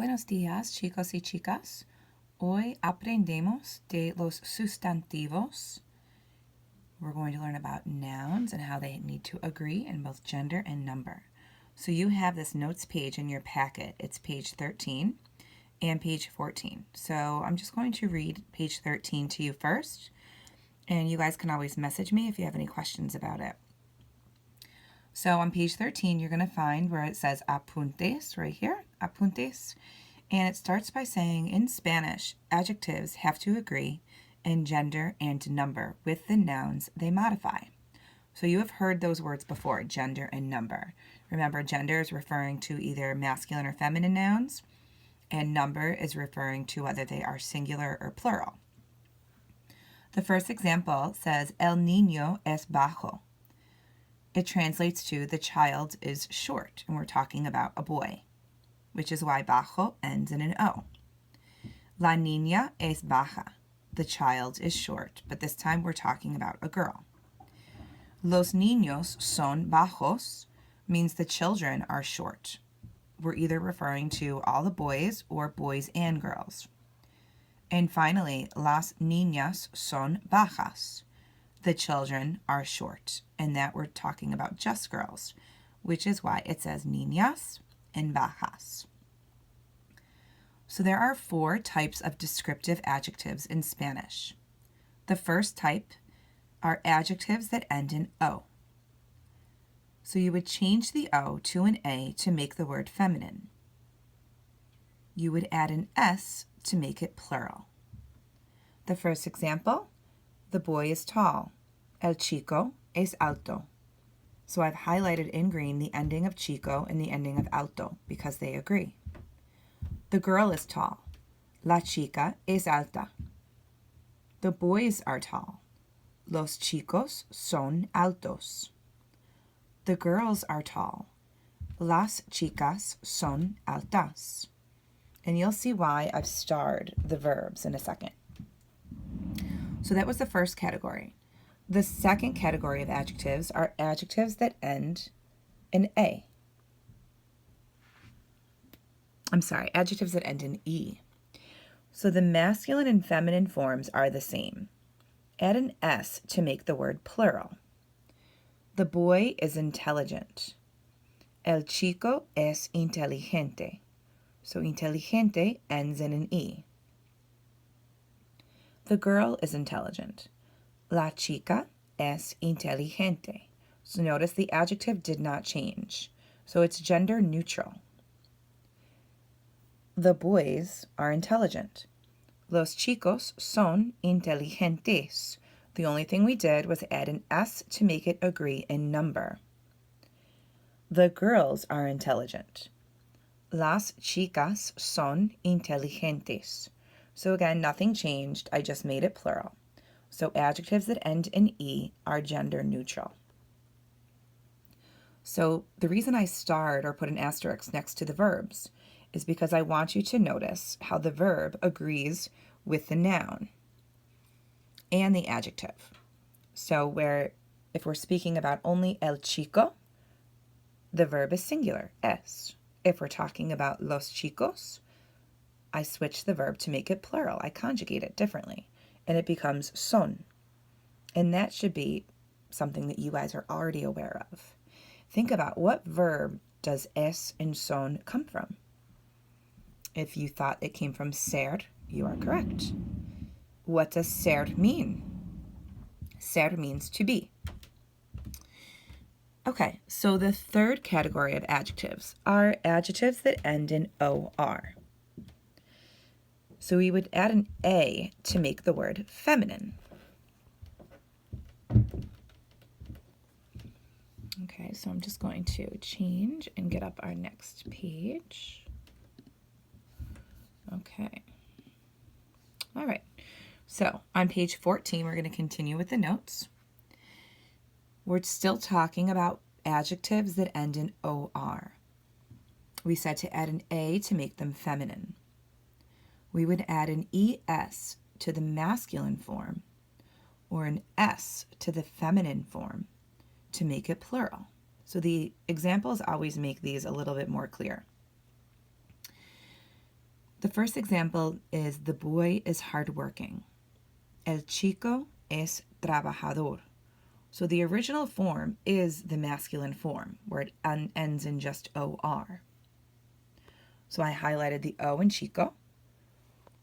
Buenos días, chicos y chicas. Hoy aprendemos de los sustantivos. We're going to learn about nouns and how they need to agree in both gender and number. So you have this notes page in your packet. It's page 13 and page 14. So I'm just going to read page 13 to you first, and you guys can always message me if you have any questions about it. So on page 13, you're going to find where it says apuntes right here, apuntes. And it starts by saying, in Spanish, adjectives have to agree in gender and number with the nouns they modify. So you have heard those words before, gender and number. Remember, gender is referring to either masculine or feminine nouns, and number is referring to whether they are singular or plural. The first example says, El niño es bajo. It translates to the child is short, and we're talking about a boy, which is why bajo ends in an O. La niña es baja. The child is short, but this time we're talking about a girl. Los niños son bajos means the children are short. We're either referring to all the boys or boys and girls. And finally, las niñas son bajas. The children are short, and that we're talking about just girls, which is why it says niñas and bajas. So there are 4 types of descriptive adjectives in Spanish. The first type are adjectives that end in O. So you would change the O to an A to make the word feminine. You would add an S to make it plural. The first example, the boy is tall. El chico es alto. So I've highlighted in green the ending of chico and the ending of alto because they agree. The girl is tall. La chica es alta. The boys are tall. Los chicos son altos. The girls are tall. Las chicas son altas. And you'll see why I've starred the verbs in a second. So that was the first category. The second category of adjectives are adjectives that end in A. Adjectives that end in E. So the masculine and feminine forms are the same. Add an S to make the word plural. The boy is intelligent. El chico es inteligente. So inteligente ends in an E. The girl is intelligent. La chica es inteligente. So notice the adjective did not change. So it's gender neutral. The boys are intelligent. Los chicos son inteligentes. The only thing we did was add an S to make it agree in number. The girls are intelligent. Las chicas son inteligentes. So again, nothing changed. I just made it plural. So adjectives that end in E are gender neutral. So the reason I starred or put an asterisk next to the verbs is because I want you to notice how the verb agrees with the noun and the adjective. So if we're speaking about only el chico, the verb is singular, es. If we're talking about los chicos, I switch the verb to make it plural. I conjugate it differently, and it becomes son. And that should be something that you guys are already aware of. Think about what verb does es and son come from. If you thought it came from ser, you are correct. What does ser mean? Ser means to be. Okay, so the third category of adjectives are adjectives that end in OR. So we would add an A to make the word feminine. Okay, so I'm just going to change and get up our next page. Okay. All right. So on page 14, we're going to continue with the notes. We're still talking about adjectives that end in OR. We said to add an A to make them feminine. We would add an ES to the masculine form or an S to the feminine form to make it plural. So the examples always make these a little bit more clear. The first example is the boy is hardworking. El chico es trabajador. So the original form is the masculine form, where it ends in just OR. So I highlighted the O in chico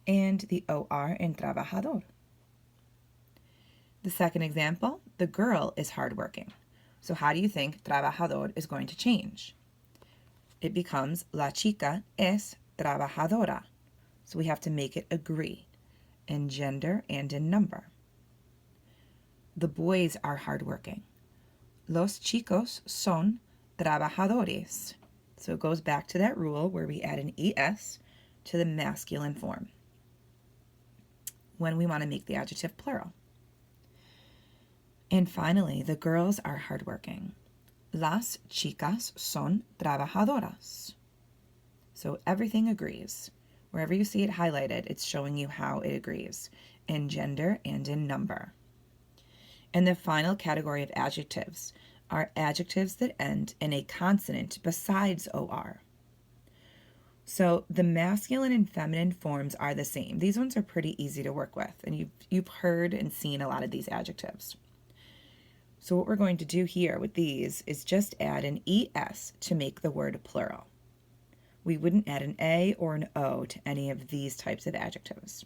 and the OR in trabajador. The second example, the girl is hardworking. So how do you think trabajador is going to change? It becomes la chica es trabajadora. So we have to make it agree in gender and in number. The boys are hardworking. Los chicos son trabajadores. So it goes back to that rule where we add an ES to the masculine form when we want to make the adjective plural. And finally, the girls are hardworking. Las chicas son trabajadoras. So everything agrees. Wherever you see it highlighted, it's showing you how it agrees in gender and in number. And the final category of adjectives are adjectives that end in a consonant besides OR. So the masculine and feminine forms are the same. These ones are pretty easy to work with, and you've heard and seen a lot of these adjectives. So what we're going to do here with these is just add an ES to make the word plural. We wouldn't add an A or an O to any of these types of adjectives.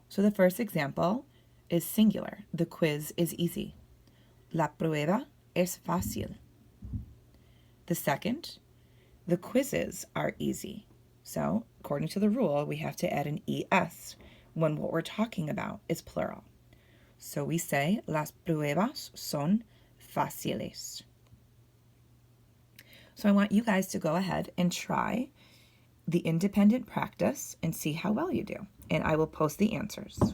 So the first example is singular. The quiz is easy. La prueba es fácil. The second, the quizzes are easy. So according to the rule, we have to add an ES when what we're talking about is plural. So we say, las pruebas son fáciles. So I want you guys to go ahead and try the independent practice and see how well you do. And I will post the answers.